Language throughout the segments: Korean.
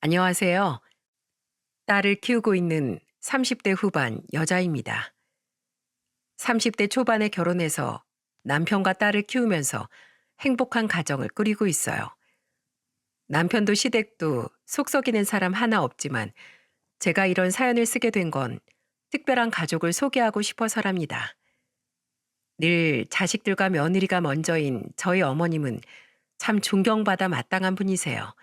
안녕하세요. 딸을 키우고 있는 30대 후반 여자입니다. 30대 초반에 결혼해서 남편과 딸을 키우면서 행복한 가정을 꾸리고 있어요. 남편도 시댁도 속 썩이는 사람 하나 없지만 제가 이런 사연을 쓰게 된 건 특별한 가족을 소개하고 싶어서랍니다. 늘 자식들과 며느리가 먼저인 저희 어머님은 참 존경받아 마땅한 분이세요.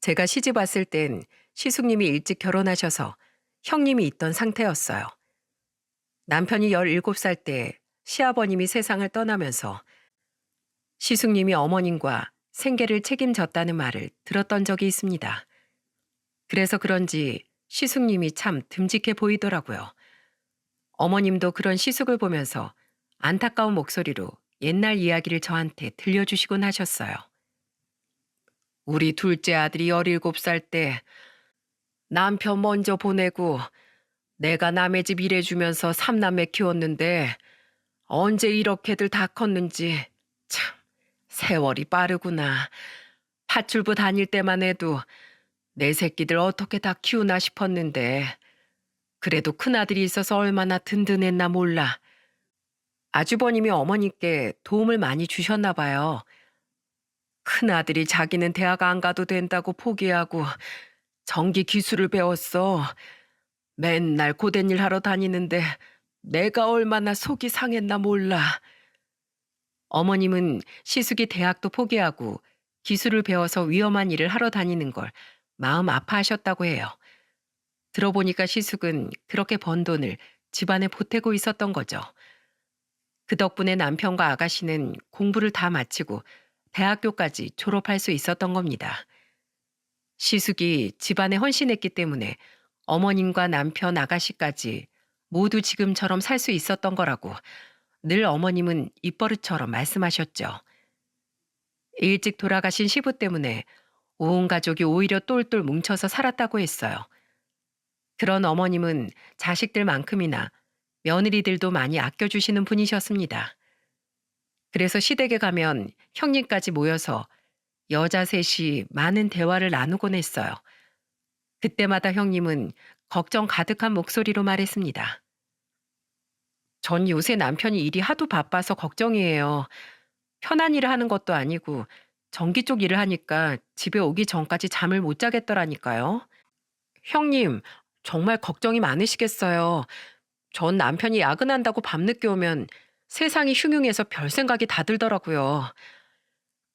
제가 시집 왔을 땐 시숙님이 일찍 결혼하셔서 형님이 있던 상태였어요. 남편이 17살 때 시아버님이 세상을 떠나면서 시숙님이 어머님과 생계를 책임졌다는 말을 들었던 적이 있습니다. 그래서 그런지 시숙님이 참 듬직해 보이더라고요. 어머님도 그런 시숙을 보면서 안타까운 목소리로 옛날 이야기를 저한테 들려주시곤 하셨어요. 우리 둘째 아들이 17살 때 남편 먼저 보내고 내가 남의 집 일해주면서 삼남매 키웠는데 언제 이렇게들 다 컸는지 참 세월이 빠르구나. 파출부 다닐 때만 해도 내 새끼들 어떻게 다 키우나 싶었는데 그래도 큰아들이 있어서 얼마나 든든했나 몰라. 아주버님이 어머니께 도움을 많이 주셨나 봐요. 큰아들이 자기는 대학 안 가도 된다고 포기하고 전기 기술을 배웠어. 맨날 고된 일 하러 다니는데 내가 얼마나 속이 상했나 몰라. 어머님은 시숙이 대학도 포기하고 기술을 배워서 위험한 일을 하러 다니는 걸 마음 아파하셨다고 해요. 들어보니까 시숙은 그렇게 번 돈을 집안에 보태고 있었던 거죠. 그 덕분에 남편과 아가씨는 공부를 다 마치고 대학교까지 졸업할 수 있었던 겁니다. 시숙이 집안에 헌신했기 때문에 어머님과 남편, 아가씨까지 모두 지금처럼 살 수 있었던 거라고 늘 어머님은 입버릇처럼 말씀하셨죠. 일찍 돌아가신 시부 때문에 온 가족이 오히려 똘똘 뭉쳐서 살았다고 했어요. 그런 어머님은 자식들만큼이나 며느리들도 많이 아껴주시는 분이셨습니다. 그래서 시댁에 가면 형님까지 모여서 여자 셋이 많은 대화를 나누곤 했어요. 그때마다 형님은 걱정 가득한 목소리로 말했습니다. 전 요새 남편이 일이 하도 바빠서 걱정이에요. 편한 일을 하는 것도 아니고 전기 쪽 일을 하니까 집에 오기 전까지 잠을 못 자겠더라니까요. 형님, 정말 걱정이 많으시겠어요. 전 남편이 야근한다고 밤늦게 오면 세상이 흉흉해서 별 생각이 다 들더라고요.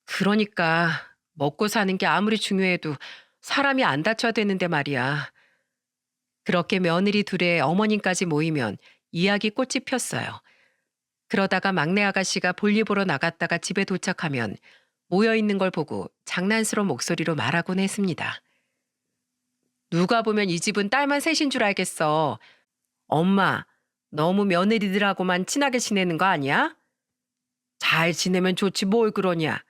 그러니까 먹고 사는 게 아무리 중요해도 사람이 안 다쳐야 되는데 말이야. 그렇게 며느리 둘의 어머님까지 모이면 이야기 꽃이 폈어요. 그러다가 막내 아가씨가 볼일 보러 나갔다가 집에 도착하면 모여있는 걸 보고 장난스러운 목소리로 말하곤 했습니다. 누가 보면 이 집은 딸만 셋인 줄 알겠어. 엄마, 너무 며느리들하고만 친하게 지내는 거 아니야? 잘 지내면 좋지 뭘 그러냐.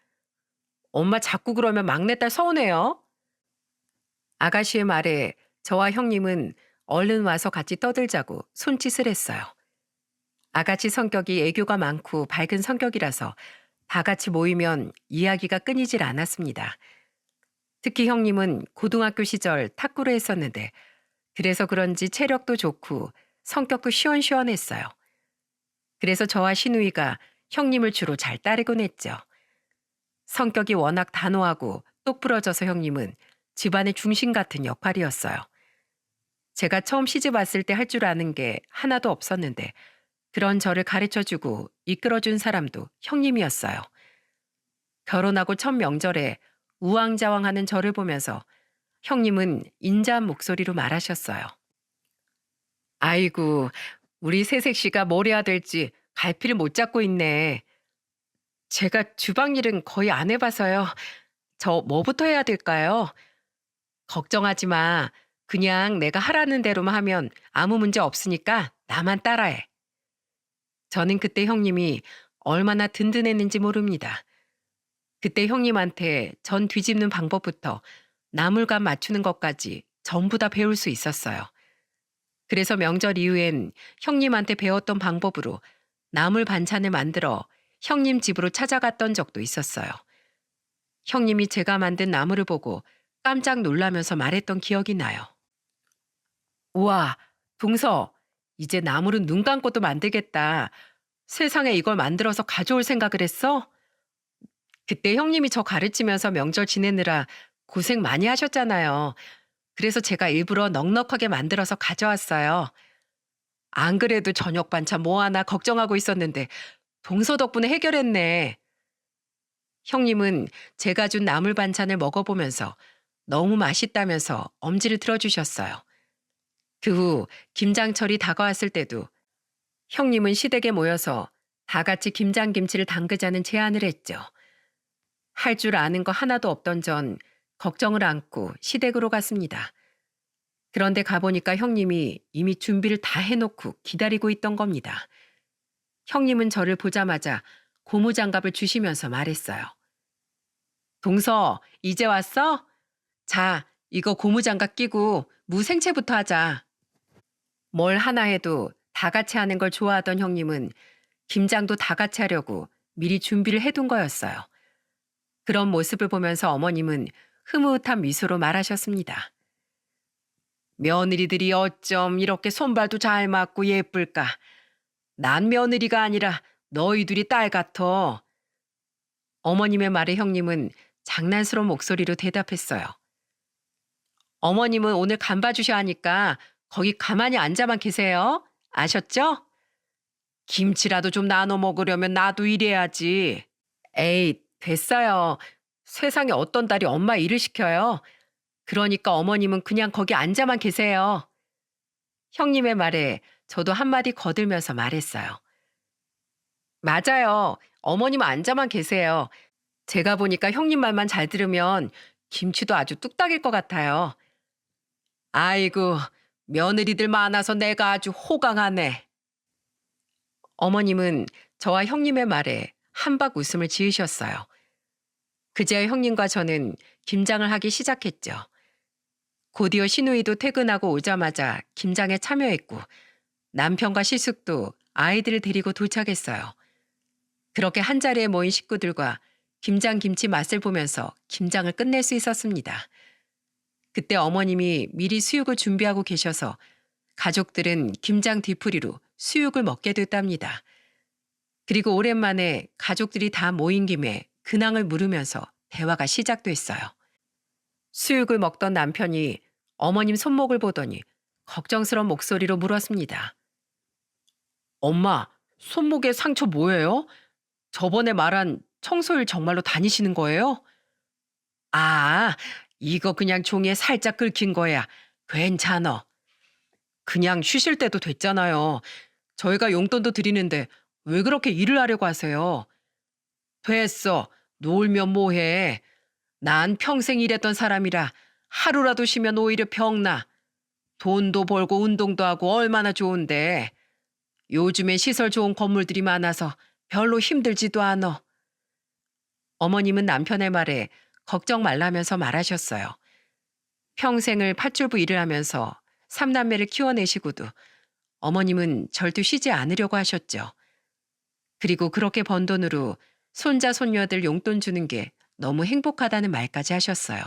엄마 자꾸 그러면 막내딸 서운해요. 아가씨의 말에 저와 형님은 얼른 와서 같이 떠들자고 손짓을 했어요. 아가씨 성격이 애교가 많고 밝은 성격이라서 다 같이 모이면 이야기가 끊이질 않았습니다. 특히 형님은 고등학교 시절 탁구를 했었는데 그래서 그런지 체력도 좋고 성격도 시원시원했어요. 그래서 저와 시누이가 형님을 주로 잘 따르곤 했죠. 성격이 워낙 단호하고 똑부러져서 형님은 집안의 중심 같은 역할이었어요. 제가 처음 시집 왔을 때 할 줄 아는 게 하나도 없었는데 그런 저를 가르쳐주고 이끌어준 사람도 형님이었어요. 결혼하고 첫 명절에 우왕좌왕하는 저를 보면서 형님은 인자한 목소리로 말하셨어요. 아이고, 우리 새색 씨가 뭘 해야 될지 갈피를 못 잡고 있네. 제가 주방 일은 거의 안 해봐서요. 저 뭐부터 해야 될까요? 걱정하지 마. 그냥 내가 하라는 대로만 하면 아무 문제 없으니까 나만 따라해. 저는 그때 형님이 얼마나 든든했는지 모릅니다. 그때 형님한테 전 뒤집는 방법부터 나물감 맞추는 것까지 전부 다 배울 수 있었어요. 그래서 명절 이후엔 형님한테 배웠던 방법으로 나물 반찬을 만들어 형님 집으로 찾아갔던 적도 있었어요. 형님이 제가 만든 나물을 보고 깜짝 놀라면서 말했던 기억이 나요. 우와, 동서, 이제 나물은 눈 감고도 만들겠다. 세상에 이걸 만들어서 가져올 생각을 했어? 그때 형님이 저 가르치면서 명절 지내느라 고생 많이 하셨잖아요. 그래서 제가 일부러 넉넉하게 만들어서 가져왔어요. 안 그래도 저녁 반찬 뭐 하나 걱정하고 있었는데 동서 덕분에 해결했네. 형님은 제가 준 나물 반찬을 먹어보면서 너무 맛있다면서 엄지를 들어주셨어요. 그 후 김장철이 다가왔을 때도 형님은 시댁에 모여서 다 같이 김장김치를 담그자는 제안을 했죠. 할 줄 아는 거 하나도 없던 전 걱정을 안고 시댁으로 갔습니다. 그런데 가보니까 형님이 이미 준비를 다 해놓고 기다리고 있던 겁니다. 형님은 저를 보자마자 고무장갑을 주시면서 말했어요. 동서, 이제 왔어? 자, 이거 고무장갑 끼고 무생채부터 하자. 뭘 하나 해도 다 같이 하는 걸 좋아하던 형님은 김장도 다 같이 하려고 미리 준비를 해둔 거였어요. 그런 모습을 보면서 어머님은 흐뭇한 미소로 말하셨습니다. 며느리들이 어쩜 이렇게 손발도 잘 맞고 예쁠까? 난 며느리가 아니라 너희들이 딸 같아. 어머님의 말에 형님은 장난스러운 목소리로 대답했어요. 어머님은 오늘 간 봐주셔 하니까 거기 가만히 앉아만 계세요. 아셨죠? 김치라도 좀 나눠 먹으려면 나도 일해야지. 에이, 됐어요. 세상에 어떤 딸이 엄마 일을 시켜요. 그러니까 어머님은 그냥 거기 앉아만 계세요. 형님의 말에 저도 한마디 거들면서 말했어요. 맞아요. 어머님은 앉아만 계세요. 제가 보니까 형님 말만 잘 들으면 김치도 아주 뚝딱일 것 같아요. 아이고, 며느리들 많아서 내가 아주 호강하네. 어머님은 저와 형님의 말에 한박 웃음을 지으셨어요. 그제야 형님과 저는 김장을 하기 시작했죠. 곧이어 시누이도 퇴근하고 오자마자 김장에 참여했고 남편과 시숙도 아이들을 데리고 도착했어요. 그렇게 한자리에 모인 식구들과 김장 김치 맛을 보면서 김장을 끝낼 수 있었습니다. 그때 어머님이 미리 수육을 준비하고 계셔서 가족들은 김장 뒤풀이로 수육을 먹게 됐답니다. 그리고 오랜만에 가족들이 다 모인 김에 근황을 물으면서 대화가 시작됐어요. 수육을 먹던 남편이 어머님 손목을 보더니 걱정스러운 목소리로 물었습니다. 엄마, 손목에 상처 뭐예요? 저번에 말한 청소일 정말로 다니시는 거예요? 아, 이거 그냥 종이에 살짝 긁힌 거야. 괜찮아. 그냥 쉬실 때도 됐잖아요. 저희가 용돈도 드리는데 왜 그렇게 일을 하려고 하세요? 됐어. 놀면 뭐해. 난 평생 일했던 사람이라 하루라도 쉬면 오히려 병나. 돈도 벌고 운동도 하고 얼마나 좋은데. 요즘엔 시설 좋은 건물들이 많아서 별로 힘들지도 않아. 어머님은 남편의 말에 걱정 말라면서 말하셨어요. 평생을 팥줄부 일을 하면서 삼남매를 키워내시고도 어머님은 절대 쉬지 않으려고 하셨죠. 그리고 그렇게 번 돈으로 손자 손녀들 용돈 주는 게 너무 행복하다는 말까지 하셨어요.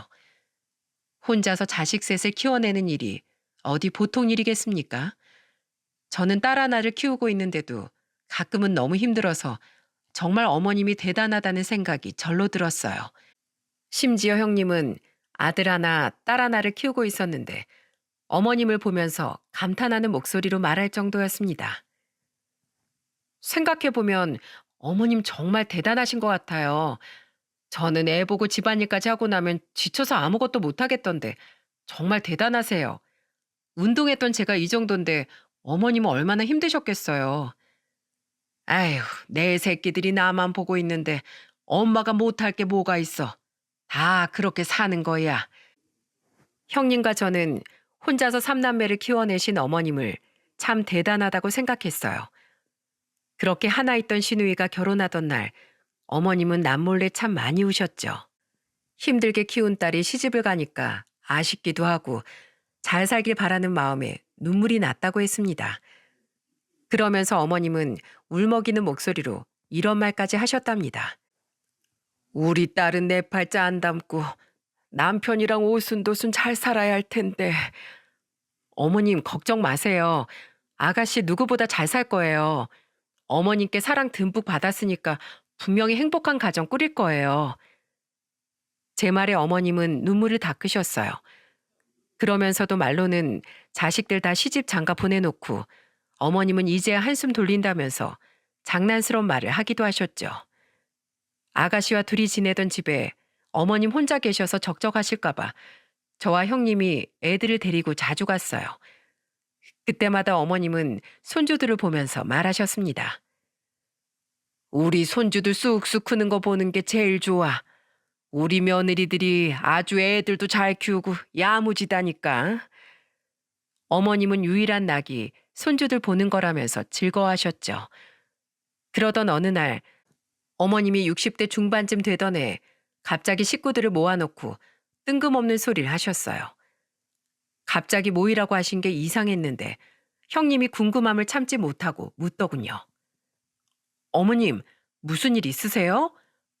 혼자서 자식 셋을 키워내는 일이 어디 보통 일이겠습니까? 저는 딸 하나를 키우고 있는데도 가끔은 너무 힘들어서 정말 어머님이 대단하다는 생각이 절로 들었어요. 심지어 형님은 아들 하나, 딸 하나를 키우고 있었는데 어머님을 보면서 감탄하는 목소리로 말할 정도였습니다. 생각해보면 어머님 정말 대단하신 것 같아요. 저는 애 보고 집안일까지 하고 나면 지쳐서 아무것도 못하겠던데 정말 대단하세요. 운동했던 제가 이 정도인데 어머님은 얼마나 힘드셨겠어요. 아휴, 내 새끼들이 나만 보고 있는데 엄마가 못할 게 뭐가 있어. 다 그렇게 사는 거야. 형님과 저는 혼자서 삼남매를 키워내신 어머님을 참 대단하다고 생각했어요. 그렇게 하나 있던 시누이가 결혼하던 날 어머님은 남몰래 참 많이 우셨죠. 힘들게 키운 딸이 시집을 가니까 아쉽기도 하고 잘 살길 바라는 마음에 눈물이 났다고 했습니다. 그러면서 어머님은 울먹이는 목소리로 이런 말까지 하셨답니다. 우리 딸은 내 팔자 안 닮고 남편이랑 오순도순 잘 살아야 할 텐데. 어머님, 걱정 마세요. 아가씨 누구보다 잘 살 거예요. 어머님께 사랑 듬뿍 받았으니까 분명히 행복한 가정 꾸릴 거예요. 제 말에 어머님은 눈물을 닦으셨어요. 그러면서도 말로는 자식들 다 시집 장가 보내놓고 어머님은 이제야 한숨 돌린다면서 장난스러운 말을 하기도 하셨죠. 아가씨와 둘이 지내던 집에 어머님 혼자 계셔서 적적하실까봐 저와 형님이 애들을 데리고 자주 갔어요. 그때마다 어머님은 손주들을 보면서 말하셨습니다. 우리 손주들 쑥쑥 크는 거 보는 게 제일 좋아. 우리 며느리들이 아주 애들도 잘 키우고 야무지다니까. 어머님은 유일한 낙이 손주들 보는 거라면서 즐거워하셨죠. 그러던 어느 날 어머님이 60대 중반쯤 되던 해 갑자기 식구들을 모아놓고 뜬금없는 소리를 하셨어요. 갑자기 모이라고 하신 게 이상했는데 형님이 궁금함을 참지 못하고 묻더군요. 어머님, 무슨 일 있으세요?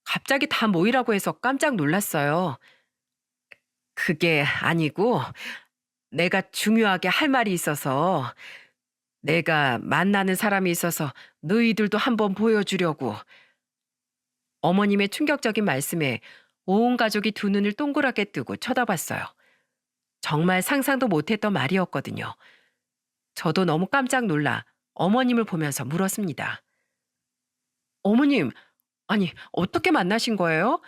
갑자기 다 모이라고 해서 깜짝 놀랐어요. 그게 아니고 내가 중요하게 할 말이 있어서 내가 만나는 사람이 있어서 너희들도 한번 보여주려고. 어머님의 충격적인 말씀에 온 가족이 두 눈을 동그랗게 뜨고 쳐다봤어요. 정말 상상도 못했던 말이었거든요. 저도 너무 깜짝 놀라 어머님을 보면서 물었습니다. 어머님, 아니, 어떻게 만나신 거예요?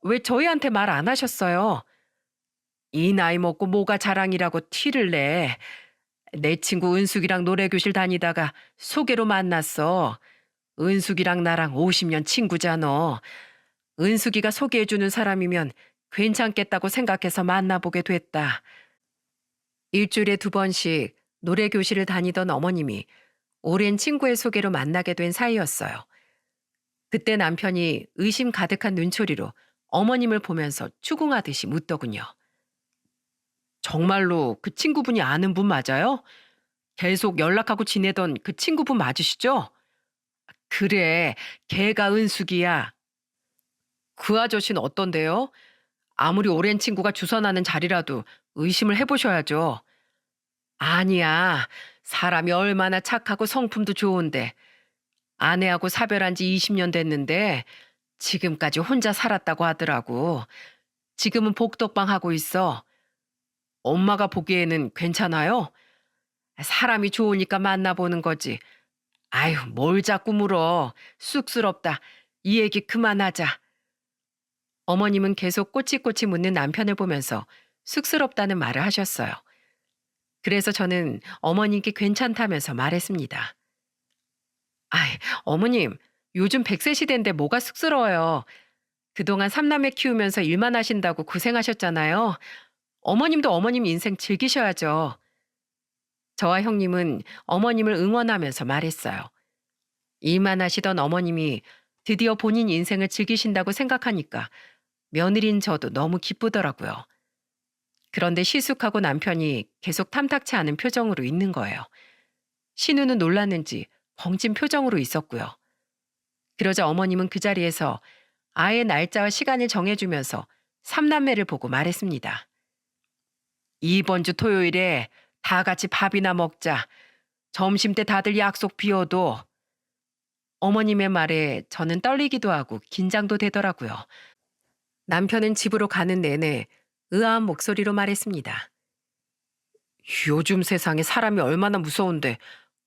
왜 저희한테 말 안 하셨어요? 이 나이 먹고 뭐가 자랑이라고 티를 내. 내 친구 은숙이랑 노래교실 다니다가 소개로 만났어. 은숙이랑 나랑 50년 친구잖아. 은숙이가 소개해주는 사람이면 괜찮겠다고 생각해서 만나보게 됐다. 일주일에 2번씩 노래교실을 다니던 어머님이 오랜 친구의 소개로 만나게 된 사이였어요. 그때 남편이 의심 가득한 눈초리로 어머님을 보면서 추궁하듯이 묻더군요. 정말로 그 친구분이 아는 분 맞아요? 계속 연락하고 지내던 그 친구분 맞으시죠? 그래, 걔가 은숙이야. 그 아저씨는 어떤데요? 아무리 오랜 친구가 주선하는 자리라도 의심을 해보셔야죠. 아니야, 사람이 얼마나 착하고 성품도 좋은데 아내하고 사별한 지 20년 됐는데 지금까지 혼자 살았다고 하더라고. 지금은 복덕방 하고 있어. 엄마가 보기에는 괜찮아요? 사람이 좋으니까 만나보는 거지. 아유, 뭘 자꾸 물어. 쑥스럽다. 이 얘기 그만하자. 어머님은 계속 꼬치꼬치 묻는 남편을 보면서 쑥스럽다는 말을 하셨어요. 그래서 저는 어머님께 괜찮다면서 말했습니다. 아이, 어머님, 요즘 100세 시대인데 뭐가 쑥스러워요. 그동안 삼남매 키우면서 일만 하신다고 고생하셨잖아요. 어머님도 어머님 인생 즐기셔야죠. 저와 형님은 어머님을 응원하면서 말했어요. 일만 하시던 어머님이 드디어 본인 인생을 즐기신다고 생각하니까 며느리인 저도 너무 기쁘더라고요. 그런데 시숙하고 남편이 계속 탐탁치 않은 표정으로 있는 거예요. 신우는 놀랐는지 벙찐 표정으로 있었고요. 그러자 어머님은 그 자리에서 아예 날짜와 시간을 정해주면서 삼남매를 보고 말했습니다. 이번 주 토요일에 다 같이 밥이나 먹자. 점심때 다들 약속 비워둬. 어머님의 말에 저는 떨리기도 하고 긴장도 되더라고요. 남편은 집으로 가는 내내 의아한 목소리로 말했습니다. 요즘 세상에 사람이 얼마나 무서운데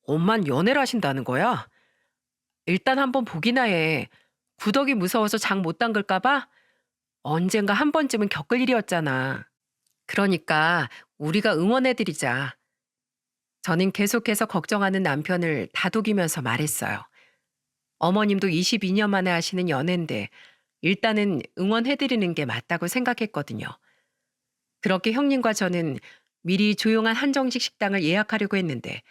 엄만 연애를 하신다는 거야? 일단 한번 보기나 해. 구덕이 무서워서 장 못 담글까 봐? 언젠가 한 번쯤은 겪을 일이었잖아. 그러니까 우리가 응원해드리자. 저는 계속해서 걱정하는 남편을 다독이면서 말했어요. 어머님도 22년 만에 하시는 연애인데 일단은 응원해드리는 게 맞다고 생각했거든요. 그렇게 형님과 저는 미리 조용한 한정식 식당을 예약하려고 했는데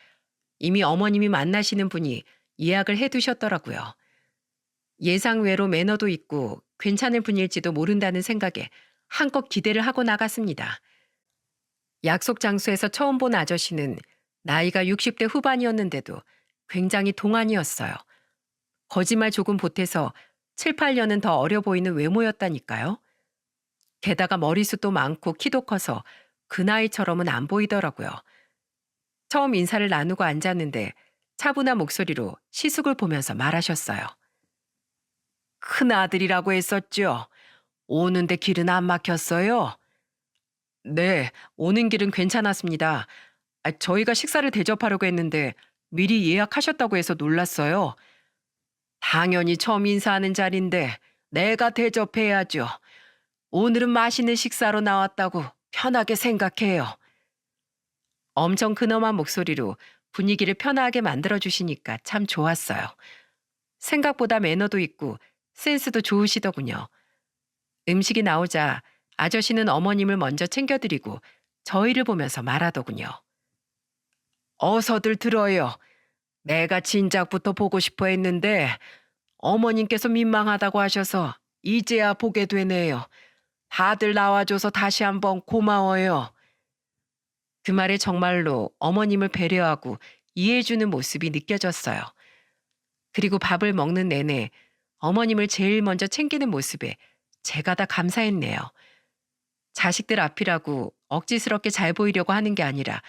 이미 어머님이 만나시는 분이 예약을 해두셨더라고요. 예상외로 매너도 있고 괜찮을 분일지도 모른다는 생각에 한껏 기대를 하고 나갔습니다. 약속 장소에서 처음 본 아저씨는 나이가 60대 후반이었는데도 굉장히 동안이었어요. 거짓말 조금 보태서 7, 8년은 더 어려 보이는 외모였다니까요. 게다가 머리숱도 많고 키도 커서 그 나이처럼은 안 보이더라고요. 처음 인사를 나누고 앉았는데 차분한 목소리로 시숙을 보면서 말하셨어요. 큰아들이라고 했었죠. 오는데 길은 안 막혔어요? 네, 오는 길은 괜찮았습니다. 저희가 식사를 대접하려고 했는데 미리 예약하셨다고 해서 놀랐어요. 당연히 처음 인사하는 자리인데 내가 대접해야죠. 오늘은 맛있는 식사로 나왔다고 편하게 생각해요. 엄청 근엄한 목소리로 분위기를 편하게 만들어주시니까 참 좋았어요. 생각보다 매너도 있고 센스도 좋으시더군요. 음식이 나오자 아저씨는 어머님을 먼저 챙겨드리고 저희를 보면서 말하더군요. 어서들 들어요. 내가 진작부터 보고 싶어 했는데 어머님께서 민망하다고 하셔서 이제야 보게 되네요. 다들 나와줘서 다시 한번 고마워요. 그 말에 정말로 어머님을 배려하고 이해해주는 모습이 느껴졌어요. 그리고 밥을 먹는 내내 어머님을 제일 먼저 챙기는 모습에 제가 다 감사했네요. 자식들 앞이라고 억지스럽게 잘 보이려고 하는 게 아니라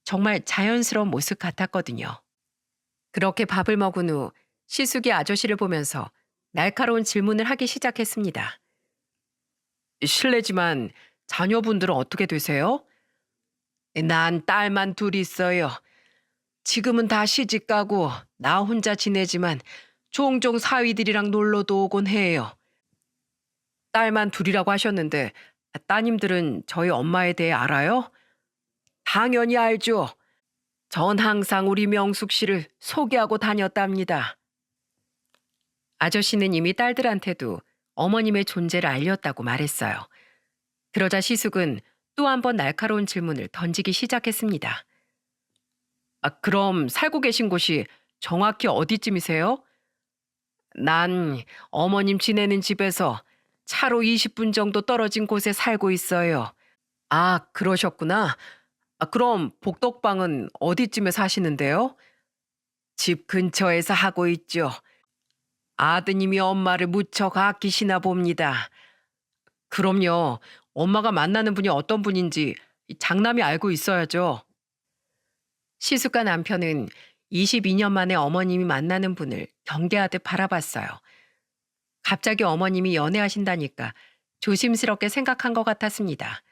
정말 자연스러운 모습 같았거든요. 그렇게 밥을 먹은 후 시숙이 아저씨를 보면서 날카로운 질문을 하기 시작했습니다. 실례지만 자녀분들은 어떻게 되세요? 난 딸만 둘 있어요. 지금은 다 시집가고 나 혼자 지내지만 종종 사위들이랑 놀러도 오곤 해요. 딸만 둘이라고 하셨는데 따님들은 저희 엄마에 대해 알아요? 당연히 알죠. 전 항상 우리 명숙 씨를 소개하고 다녔답니다. 아저씨는 이미 딸들한테도 어머님의 존재를 알렸다고 말했어요. 그러자 시숙은 또 한 번 날카로운 질문을 던지기 시작했습니다. 그럼 살고 계신 곳이 정확히 어디쯤이세요? 난 어머님 지내는 집에서 차로 20분 정도 떨어진 곳에 살고 있어요. 아, 그러셨구나. 그럼 복덕방은 어디쯤에 사시는데요? 집 근처에서 하고 있죠. 아드님이 엄마를 무척 아끼시나 봅니다. 그럼요. 엄마가 만나는 분이 어떤 분인지 이 장남이 알고 있어야죠. 시숙과 남편은 22년 만에 어머님이 만나는 분을 경계하듯 바라봤어요. 갑자기 어머님이 연애하신다니까 조심스럽게 생각한 것 같았습니다.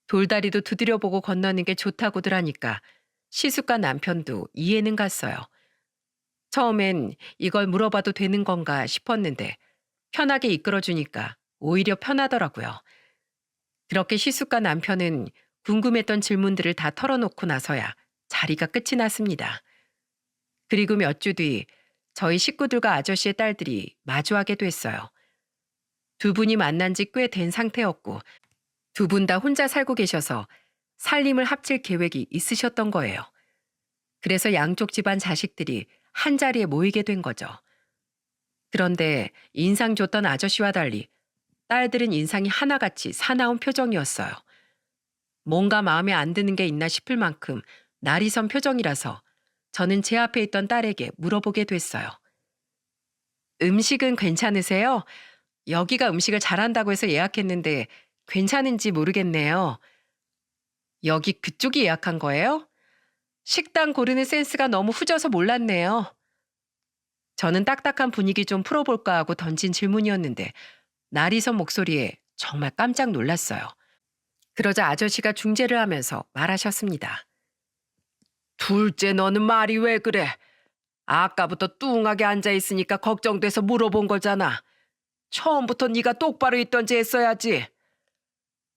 돌다리도 두드려보고 건너는 게 좋다고들 하니까 시숙과 남편도 이해는 갔어요. 처음엔 이걸 물어봐도 되는 건가 싶었는데 편하게 이끌어주니까 오히려 편하더라고요. 그렇게 시숙과 남편은 궁금했던 질문들을 다 털어놓고 나서야 자리가 끝이 났습니다. 그리고 몇 주 뒤 저희 식구들과 아저씨의 딸들이 마주하게 됐어요. 두 분이 만난 지 꽤 된 상태였고 두 분 다 혼자 살고 계셔서 살림을 합칠 계획이 있으셨던 거예요. 그래서 양쪽 집안 자식들이 한자리에 모이게 된 거죠. 그런데 인상 좋던 아저씨와 달리 딸들은 인상이 하나같이 사나운 표정이었어요. 뭔가 마음에 안 드는 게 있나 싶을 만큼 날이 선 표정이라서 저는 제 앞에 있던 딸에게 물어보게 됐어요. 음식은 괜찮으세요? 여기가 음식을 잘한다고 해서 예약했는데 괜찮은지 모르겠네요. 여기 그쪽이 예약한 거예요? 식당 고르는 센스가 너무 후져서 몰랐네요. 저는 딱딱한 분위기 좀 풀어볼까 하고 던진 질문이었는데 날이 선 목소리에 정말 깜짝 놀랐어요. 그러자 아저씨가 중재를 하면서 말하셨습니다. 둘째 너는 말이 왜 그래? 아까부터 뚱하게 앉아있으니까 걱정돼서 물어본 거잖아. 처음부터 네가 똑바로 있던지 했어야지.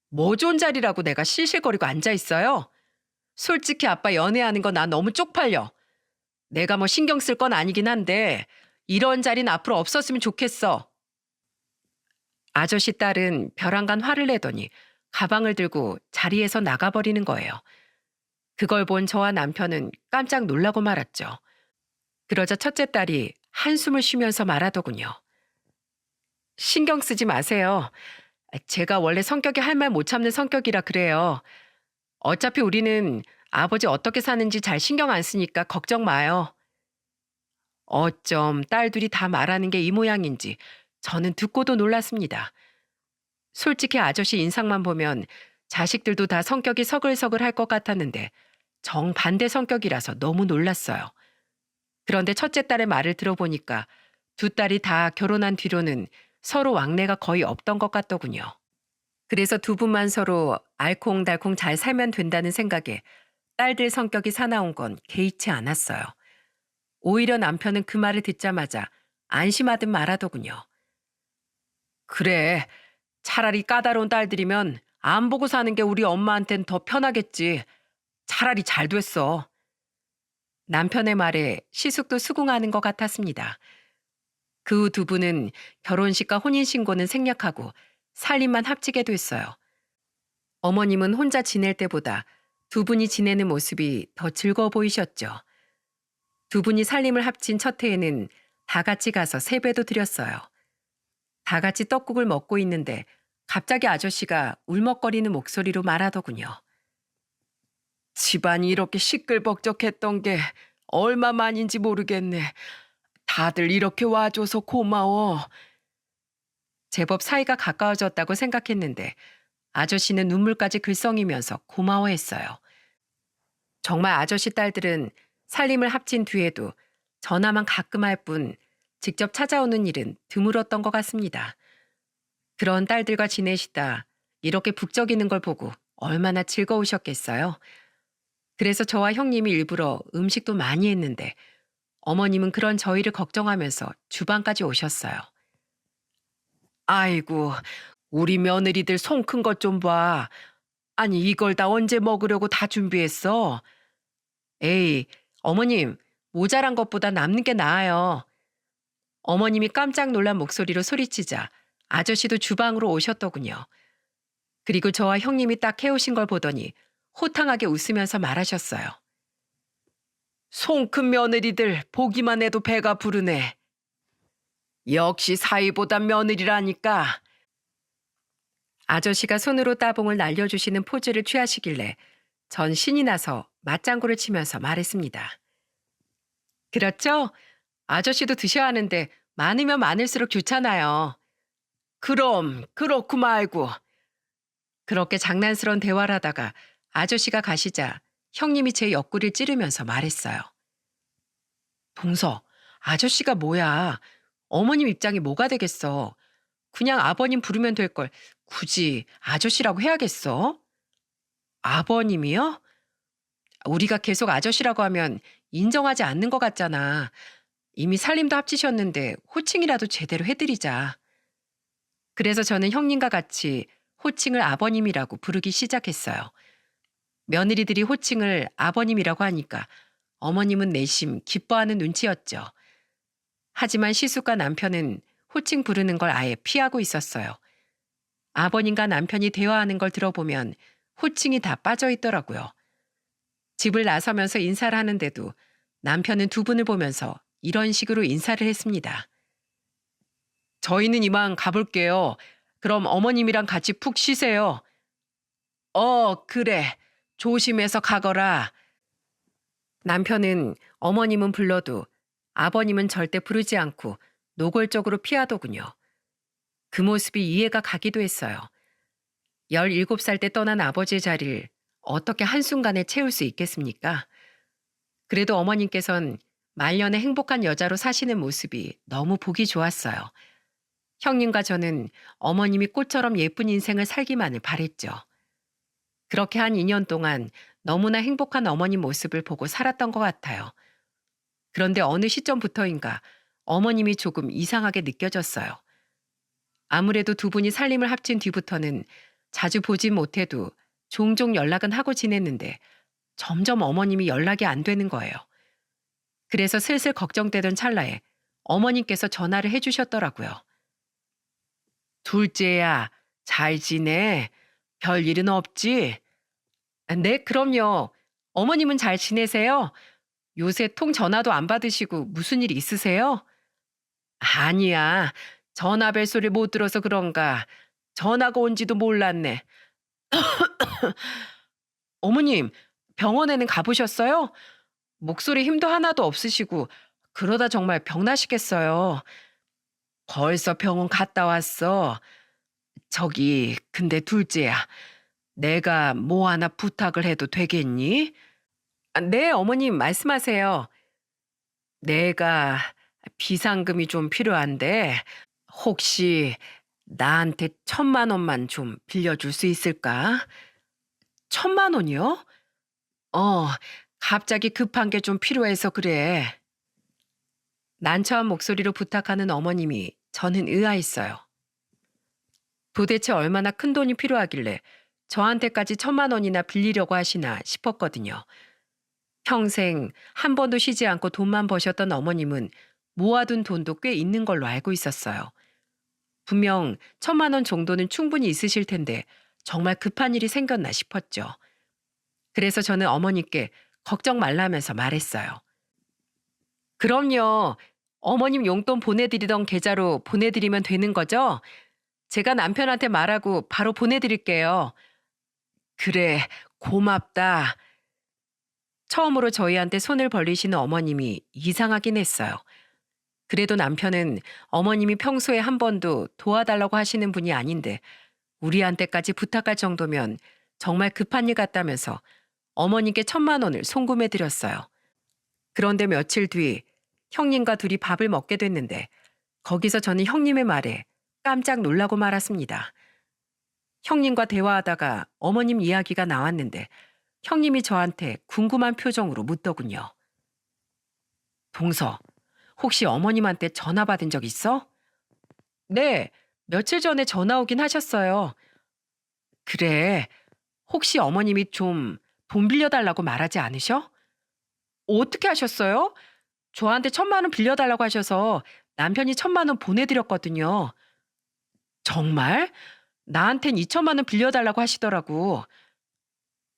뭐 좋은 자리라고 내가 실실거리고 앉아있어요? 솔직히 아빠 연애하는 거 나 너무 쪽팔려. 내가 뭐 신경 쓸 건 아니긴 한데 이런 자리는 앞으로 없었으면 좋겠어. 아저씨 딸은 벼랑간 화를 내더니 가방을 들고 자리에서 나가버리는 거예요. 그걸 본 저와 남편은 깜짝 놀라고 말았죠. 그러자 첫째 딸이 한숨을 쉬면서 말하더군요. 신경 쓰지 마세요. 제가 원래 성격이 할 말 못 참는 성격이라 그래요. 어차피 우리는 아버지 어떻게 사는지 잘 신경 안 쓰니까 걱정 마요. 어쩜 딸들이 다 말하는 게 이 모양인지 저는 듣고도 놀랐습니다. 솔직히 아저씨 인상만 보면 자식들도 다 성격이 서글서글 할 것 같았는데 정반대 성격이라서 너무 놀랐어요. 그런데 첫째 딸의 말을 들어보니까 두 딸이 다 결혼한 뒤로는 서로 왕래가 거의 없던 것 같더군요. 그래서 두 분만 서로 알콩달콩 잘 살면 된다는 생각에 딸들 성격이 사나운 건 개의치 않았어요. 오히려 남편은 그 말을 듣자마자 안심하듯 말하더군요. 그래, 차라리 까다로운 딸들이면 안 보고 사는 게 우리 엄마한텐 더 편하겠지. 차라리 잘 됐어. 남편의 말에 시숙도 수긍하는 것 같았습니다. 그 후 두 분은 결혼식과 혼인신고는 생략하고 살림만 합치게 됐어요. 어머님은 혼자 지낼 때보다 두 분이 지내는 모습이 더 즐거워 보이셨죠. 두 분이 살림을 합친 첫 해에는 다 같이 가서 세배도 드렸어요. 다 같이 떡국을 먹고 있는데 갑자기 아저씨가 울먹거리는 목소리로 말하더군요. 집안이 이렇게 시끌벅적했던 게 얼마만인지 모르겠네. 다들 이렇게 와줘서 고마워. 제법 사이가 가까워졌다고 생각했는데 아저씨는 눈물까지 글썽이면서 고마워했어요. 정말 아저씨 딸들은 살림을 합친 뒤에도 전화만 가끔 할 뿐 직접 찾아오는 일은 드물었던 것 같습니다. 그런 딸들과 지내시다 이렇게 북적이는 걸 보고 얼마나 즐거우셨겠어요. 그래서 저와 형님이 일부러 음식도 많이 했는데 어머님은 그런 저희를 걱정하면서 주방까지 오셨어요. 아이고, 우리 며느리들 손 큰 것 좀 봐. 아니, 이걸 다 언제 먹으려고 다 준비했어? 에이, 어머님, 모자란 것보다 남는 게 나아요. 어머님이 깜짝 놀란 목소리로 소리치자 아저씨도 주방으로 오셨더군요. 그리고 저와 형님이 딱 해오신 걸 보더니 호탕하게 웃으면서 말하셨어요. 손 큰 며느리들 보기만 해도 배가 부르네. 역시 사위보다 며느리라니까. 아저씨가 손으로 따봉을 날려주시는 포즈를 취하시길래 전 신이 나서 맞장구를 치면서 말했습니다. 그렇죠? 아저씨도 드셔야 하는데 많으면 많을수록 좋잖아요. 그럼 그렇고 말고. 그렇게 장난스러운 대화를 하다가 아저씨가 가시자 형님이 제 옆구리를 찌르면서 말했어요. 동서, 아저씨가 뭐야. 어머님 입장이 뭐가 되겠어. 그냥 아버님 부르면 될 걸 굳이 아저씨라고 해야겠어? 아버님이요? 우리가 계속 아저씨라고 하면 인정하지 않는 것 같잖아. 이미 살림도 합치셨는데 호칭이라도 제대로 해드리자. 그래서 저는 형님과 같이 호칭을 아버님이라고 부르기 시작했어요. 며느리들이 호칭을 아버님이라고 하니까 어머님은 내심 기뻐하는 눈치였죠. 하지만 시숙과 남편은 호칭 부르는 걸 아예 피하고 있었어요. 아버님과 남편이 대화하는 걸 들어보면 호칭이 다 빠져 있더라고요. 집을 나서면서 인사를 하는데도 남편은 두 분을 보면서 이런 식으로 인사를 했습니다. 저희는 이만 가볼게요. 그럼 어머님이랑 같이 푹 쉬세요. 그래. 조심해서 가거라. 남편은 어머님은 불러도 아버님은 절대 부르지 않고 노골적으로 피하더군요. 그 모습이 이해가 가기도 했어요. 17살 때 떠난 아버지의 자리를 어떻게 한순간에 채울 수 있겠습니까? 그래도 어머님께선 말년에 행복한 여자로 사시는 모습이 너무 보기 좋았어요. 형님과 저는 어머님이 꽃처럼 예쁜 인생을 살기만을 바랬죠. 그렇게 한 2년 동안 너무나 행복한 어머님 모습을 보고 살았던 것 같아요. 그런데 어느 시점부터인가 어머님이 조금 이상하게 느껴졌어요. 아무래도 두 분이 살림을 합친 뒤부터는 자주 보진 못해도 종종 연락은 하고 지냈는데 점점 어머님이 연락이 안 되는 거예요. 그래서 슬슬 걱정되던 찰나에 어머님께서 전화를 해주셨더라고요. 둘째야, 잘 지내? 별일은 없지? 네, 그럼요. 어머님은 잘 지내세요? 요새 통 전화도 안 받으시고 무슨 일 있으세요? 아니야. 전화 벨소리 못 들어서 그런가. 전화가 온지도 몰랐네. 어머님, 병원에는 가보셨어요? 목소리 힘도 하나도 없으시고 그러다 정말 병나시겠어요. 벌써 병원 갔다 왔어. 근데 둘째야, 내가 뭐 하나 부탁을 해도 되겠니? 아, 네, 어머님 말씀하세요. 내가 비상금이 좀 필요한데 혹시 나한테 1,000만 원만 좀 빌려줄 수 있을까? 1,000만 원이요? 어, 갑자기 급한 게 좀 필요해서 그래. 난처한 목소리로 부탁하는 어머님이 저는 의아했어요. 도대체 얼마나 큰 돈이 필요하길래 저한테까지 1,000만 원이나 빌리려고 하시나 싶었거든요. 평생 한 번도 쉬지 않고 돈만 버셨던 어머님은 모아둔 돈도 꽤 있는 걸로 알고 있었어요. 분명 1,000만 원 정도는 충분히 있으실 텐데 정말 급한 일이 생겼나 싶었죠. 그래서 저는 어머니께 걱정 말라면서 말했어요. 그럼요. 어머님 용돈 보내드리던 계좌로 보내드리면 되는 거죠? 제가 남편한테 말하고 바로 보내드릴게요. 그래, 고맙다. 처음으로 저희한테 손을 벌리시는 어머님이 이상하긴 했어요. 그래도 남편은 어머님이 평소에 한 번도 도와달라고 하시는 분이 아닌데 우리한테까지 부탁할 정도면 정말 급한 일 같다면서 어머니께 1,000만 원을 송금해 드렸어요. 그런데 며칠 뒤 형님과 둘이 밥을 먹게 됐는데 거기서 저는 형님의 말에 깜짝 놀라고 말았습니다. 형님과 대화하다가 어머님 이야기가 나왔는데 형님이 저한테 궁금한 표정으로 묻더군요. 동서, 혹시 어머님한테 전화 받은 적 있어? 네, 며칠 전에 전화 오긴 하셨어요. 그래, 혹시 어머님이 좀 돈 빌려달라고 말하지 않으셔? 어떻게 하셨어요? 저한테 1,000만 원 빌려달라고 하셔서 남편이 1,000만 원 보내드렸거든요. 정말? 나한텐 2,000만 원 빌려달라고 하시더라고.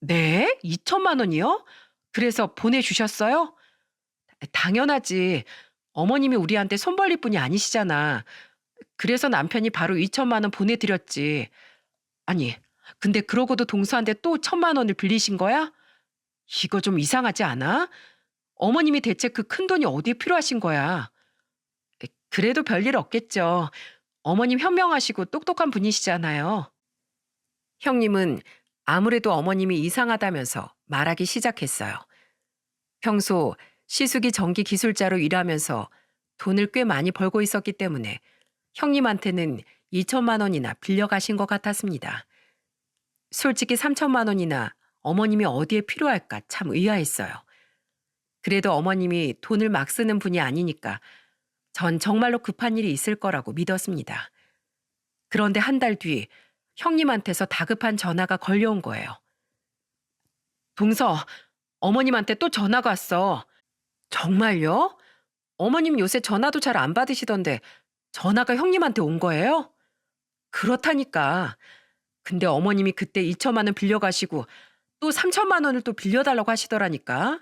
네? 2,000만 원이요? 그래서 보내주셨어요? 당연하지. 어머님이 우리한테 손 벌릴 분이 아니시잖아. 그래서 남편이 바로 2,000만 원 보내드렸지. 아니, 근데 그러고도 동서한테 또 1,000만 원을 빌리신 거야? 이거 좀 이상하지 않아? 어머님이 대체 그 큰 돈이 어디에 필요하신 거야? 그래도 별일 없겠죠. 어머님 현명하시고 똑똑한 분이시잖아요. 형님은 아무래도 어머님이 이상하다면서 말하기 시작했어요. 평소 시숙이 전기 기술자로 일하면서 돈을 꽤 많이 벌고 있었기 때문에 형님한테는 2,000만 원이나 빌려가신 것 같았습니다. 솔직히 3,000만 원이나 어머님이 어디에 필요할까 참 의아했어요. 그래도 어머님이 돈을 막 쓰는 분이 아니니까 전 정말로 급한 일이 있을 거라고 믿었습니다. 그런데 한 달 뒤 형님한테서 다급한 전화가 걸려온 거예요. 동서, 어머님한테 또 전화가 왔어. 정말요? 어머님 요새 전화도 잘 안 받으시던데 전화가 형님한테 온 거예요? 그렇다니까. 근데 어머님이 그때 2,000만 원 빌려가시고 또 3,000만 원을 또 빌려달라고 하시더라니까.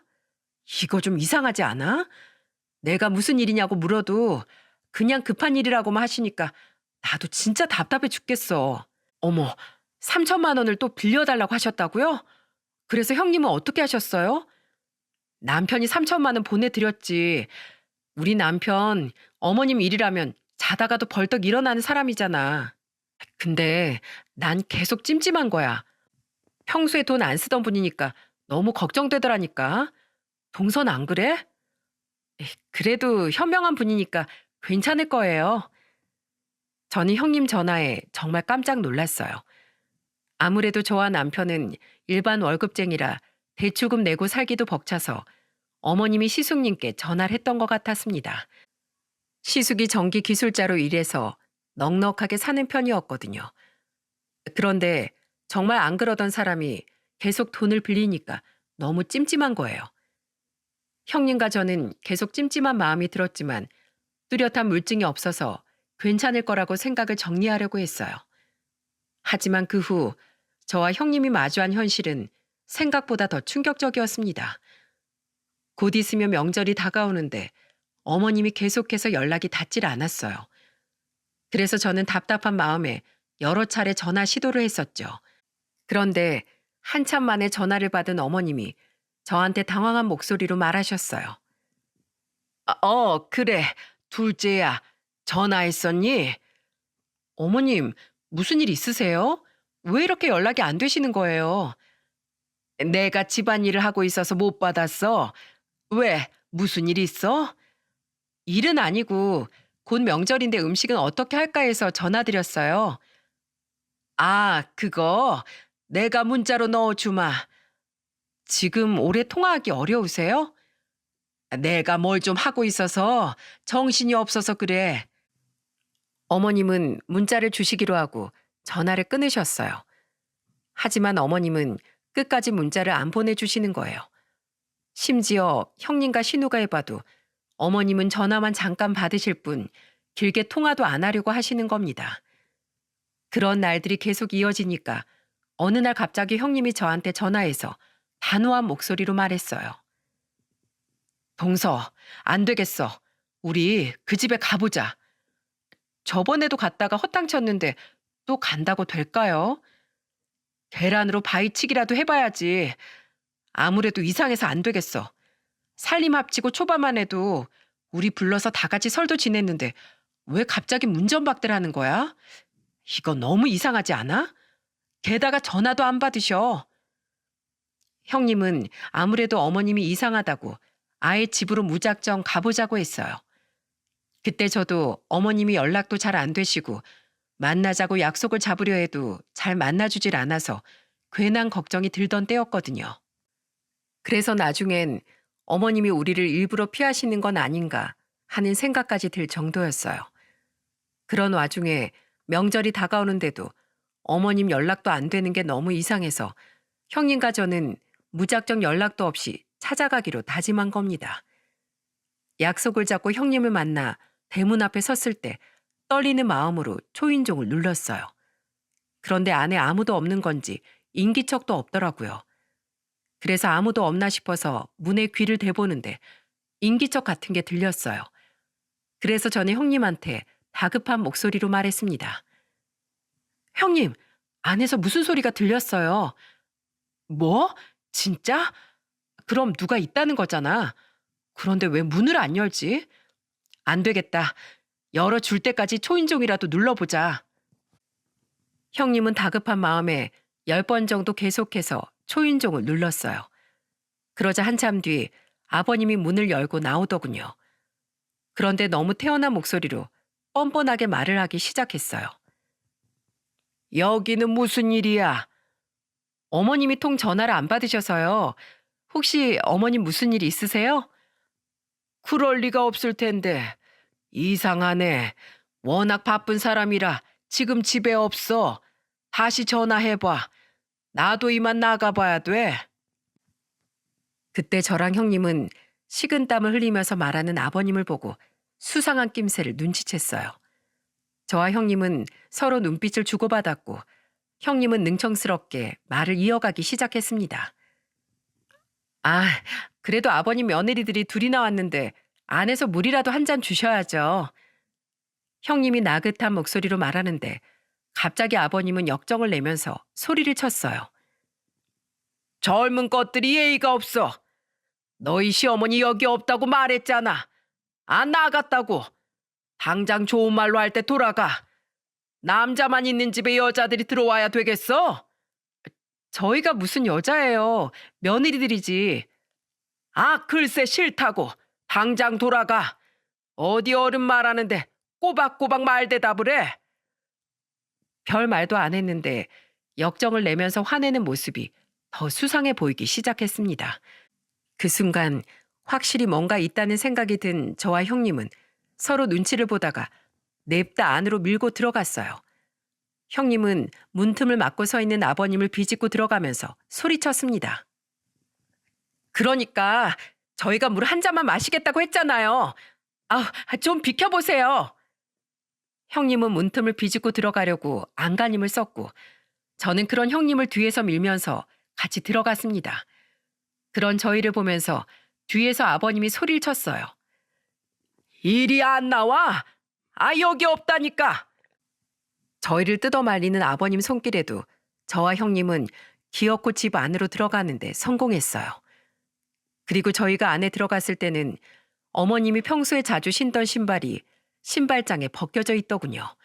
이거 좀 이상하지 않아? 내가 무슨 일이냐고 물어도 그냥 급한 일이라고만 하시니까 나도 진짜 답답해 죽겠어. 어머, 3,000만 원을 또 빌려달라고 하셨다고요? 그래서 형님은 어떻게 하셨어요? 남편이 3,000만 원 보내드렸지. 우리 남편 어머님 일이라면 자다가도 벌떡 일어나는 사람이잖아. 근데 난 계속 찜찜한 거야. 평소에 돈 안 쓰던 분이니까 너무 걱정되더라니까. 동선 안 그래? 그래도 현명한 분이니까 괜찮을 거예요. 저는 형님 전화에 정말 깜짝 놀랐어요. 아무래도 저와 남편은 일반 월급쟁이라 대출금 내고 살기도 벅차서 어머님이 시숙님께 전화를 했던 것 같았습니다. 시숙이 전기 기술자로 일해서 넉넉하게 사는 편이었거든요. 그런데 정말 안 그러던 사람이 계속 돈을 빌리니까 너무 찜찜한 거예요. 형님과 저는 계속 찜찜한 마음이 들었지만 뚜렷한 물증이 없어서 괜찮을 거라고 생각을 정리하려고 했어요. 하지만 그 후 저와 형님이 마주한 현실은 생각보다 더 충격적이었습니다. 곧 있으면 명절이 다가오는데 어머님이 계속해서 연락이 닿질 않았어요. 그래서 저는 답답한 마음에 여러 차례 전화 시도를 했었죠. 그런데 한참 만에 전화를 받은 어머님이 저한테 당황한 목소리로 말하셨어요. 그래. 둘째야. 전화했었니? 어머님, 무슨 일 있으세요? 왜 이렇게 연락이 안 되시는 거예요? 내가 집안일을 하고 있어서 못 받았어. 왜? 무슨 일 있어? 일은 아니고 곧 명절인데 음식은 어떻게 할까 해서 전화드렸어요. 아, 그거 내가 문자로 넣어주마. 지금 오래 통화하기 어려우세요? 내가 뭘 좀 하고 있어서 정신이 없어서 그래. 어머님은 문자를 주시기로 하고 전화를 끊으셨어요. 하지만 어머님은 끝까지 문자를 안 보내주시는 거예요. 심지어 형님과 신우가 해봐도 어머님은 전화만 잠깐 받으실 뿐 길게 통화도 안 하려고 하시는 겁니다. 그런 날들이 계속 이어지니까 어느 날 갑자기 형님이 저한테 전화해서 단호한 목소리로 말했어요. 동서, 안 되겠어. 우리 그 집에 가보자. 저번에도 갔다가 허탕쳤는데 또 간다고 될까요? 계란으로 바위치기라도 해봐야지. 아무래도 이상해서 안 되겠어. 살림 합치고 초반만 해도 우리 불러서 다 같이 설도 지냈는데 왜 갑자기 문전박대라는 거야? 이거 너무 이상하지 않아? 게다가 전화도 안 받으셔. 형님은 아무래도 어머님이 이상하다고 아예 집으로 무작정 가보자고 했어요. 그때 저도 어머님이 연락도 잘 안 되시고 만나자고 약속을 잡으려 해도 잘 만나주질 않아서 괜한 걱정이 들던 때였거든요. 그래서 나중엔 어머님이 우리를 일부러 피하시는 건 아닌가 하는 생각까지 들 정도였어요. 그런 와중에 명절이 다가오는데도 어머님 연락도 안 되는 게 너무 이상해서 형님과 저는 무작정 연락도 없이 찾아가기로 다짐한 겁니다. 약속을 잡고 형님을 만나 대문 앞에 섰을 때 떨리는 마음으로 초인종을 눌렀어요. 그런데 안에 아무도 없는 건지 인기척도 없더라고요. 그래서 아무도 없나 싶어서 문에 귀를 대보는데 인기척 같은 게 들렸어요. 그래서 저는 형님한테 다급한 목소리로 말했습니다. 형님, 안에서 무슨 소리가 들렸어요. 뭐? 진짜? 그럼 누가 있다는 거잖아. 그런데 왜 문을 안 열지? 안 되겠다. 열어줄 때까지 초인종이라도 눌러보자. 형님은 다급한 마음에 10번 정도 계속해서 초인종을 눌렀어요. 그러자 한참 뒤 아버님이 문을 열고 나오더군요. 그런데 너무 태어난 목소리로 뻔뻔하게 말을 하기 시작했어요. 여기는 무슨 일이야? 어머님이 통 전화를 안 받으셔서요. 혹시 어머님 무슨 일 있으세요? 그럴 리가 없을 텐데. 이상하네. 워낙 바쁜 사람이라 지금 집에 없어. 다시 전화해봐. 나도 이만 나가봐야 돼. 그때 저랑 형님은 식은땀을 흘리면서 말하는 아버님을 보고 수상한 낌새를 눈치챘어요. 저와 형님은 서로 눈빛을 주고받았고 형님은 능청스럽게 말을 이어가기 시작했습니다. 아, 그래도 아버님 며느리들이 둘이 나왔는데 안에서 물이라도 한 잔 주셔야죠. 형님이 나긋한 목소리로 말하는데 갑자기 아버님은 역정을 내면서 소리를 쳤어요. 젊은 것들이 예의가 없어. 너희 시어머니 여기 없다고 말했잖아. 안 나갔다고. 당장 좋은 말로 할 때 돌아가. 남자만 있는 집에 여자들이 들어와야 되겠어? 저희가 무슨 여자예요. 며느리들이지. 아, 글쎄 싫다고. 당장 돌아가. 어디 어른 말하는데 꼬박꼬박 말대답을 해. 별 말도 안 했는데 역정을 내면서 화내는 모습이 더 수상해 보이기 시작했습니다. 그 순간 확실히 뭔가 있다는 생각이 든 저와 형님은 서로 눈치를 보다가 냅다 안으로 밀고 들어갔어요. 형님은 문틈을 막고 서 있는 아버님을 비집고 들어가면서 소리쳤습니다. 그러니까 저희가 물 한 잔만 마시겠다고 했잖아요. 아, 좀 비켜보세요. 형님은 문틈을 비집고 들어가려고 안간힘을 썼고 저는 그런 형님을 뒤에서 밀면서 같이 들어갔습니다. 그런 저희를 보면서 뒤에서 아버님이 소리를 쳤어요. 이리 안 나와? 아, 여기 없다니까. 저희를 뜯어말리는 아버님 손길에도 저와 형님은 기어코 집 안으로 들어가는데 성공했어요. 그리고 저희가 안에 들어갔을 때는 어머님이 평소에 자주 신던 신발이 신발장에 벗겨져 있더군요.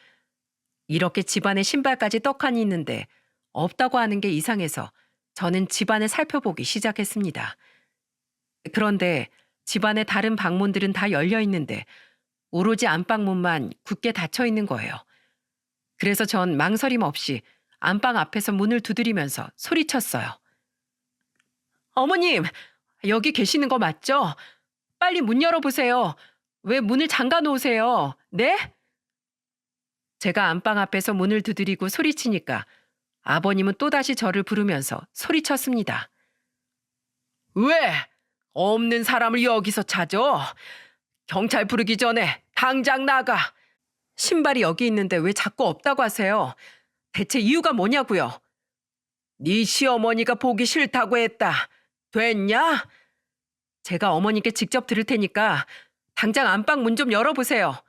이렇게 집안에 신발까지 떡하니 있는데 없다고 하는 게 이상해서 저는 집안을 살펴보기 시작했습니다. 그런데 집안의 다른 방문들은 다 열려 있는데 오로지 안방문만 굳게 닫혀 있는 거예요. 그래서 전 망설임 없이 안방 앞에서 문을 두드리면서 소리쳤어요. 어머님, 여기 계시는 거 맞죠? 빨리 문 열어보세요. 왜 문을 잠가 놓으세요? 네? 제가 안방 앞에서 문을 두드리고 소리치니까 아버님은 또다시 저를 부르면서 소리쳤습니다. 왜? 없는 사람을 여기서 찾아? 경찰 부르기 전에 당장 나가. 신발이 여기 있는데 왜 자꾸 없다고 하세요? 대체 이유가 뭐냐고요? 네 시어머니가 보기 싫다고 했다. 됐냐? 제가 어머니께 직접 들을 테니까 당장 안방 문 좀 열어보세요.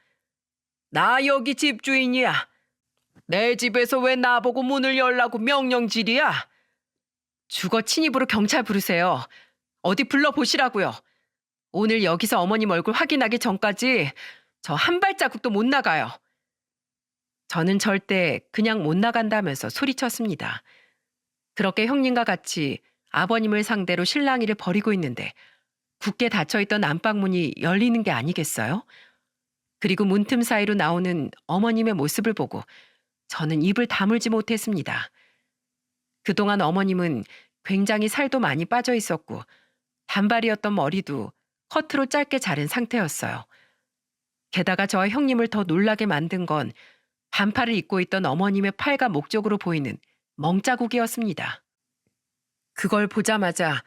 나 여기 집주인이야. 내 집에서 왜 나보고 문을 열라고 명령질이야? 주거 침입으로 경찰 부르세요. 어디 불러보시라고요. 오늘 여기서 어머님 얼굴 확인하기 전까지 저 한 발자국도 못 나가요. 저는 절대 그냥 못 나간다면서 소리쳤습니다. 그렇게 형님과 같이 아버님을 상대로 실랑이를 벌이고 있는데 굳게 닫혀있던 안방문이 열리는 게 아니겠어요? 그리고 문틈 사이로 나오는 어머님의 모습을 보고 저는 입을 다물지 못했습니다. 그동안 어머님은 굉장히 살도 많이 빠져 있었고 단발이었던 머리도 커트로 짧게 자른 상태였어요. 게다가 저와 형님을 더 놀라게 만든 건 반팔을 입고 있던 어머님의 팔과 목 쪽으로 보이는 멍자국이었습니다. 그걸 보자마자